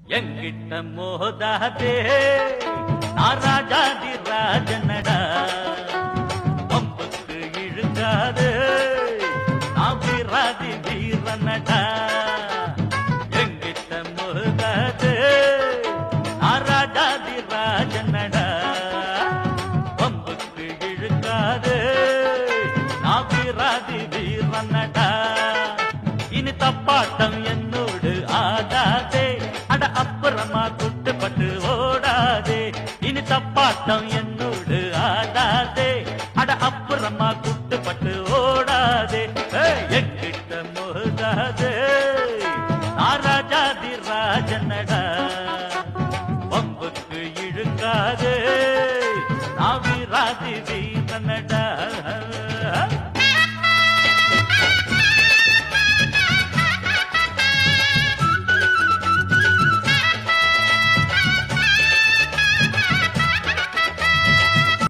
எங்கிட்ட மோதாதே நான் ராஜாதி ராஜனடா பம்புக்கு இழுக்காது நான் வீராதி வீரனடா எங்கிட்ட மோதாதே நான் ராஜாதி ராஜனடா பம்புக்கு இழுக்காது நான் வீராதி வீரனடா இனி தப்பாட்டம் என்னோடு ஆடாதே அட அப்புறமா குட்டுப்பட்டு ஓடாதே இனி தப்பாட்டம் என்னோடு ஆடாதே அட அப்புறமா குட்டுப்பட்டு ஓடாதே எங்கிட்ட மோதாதே நான் ராஜாதி ராஜனடா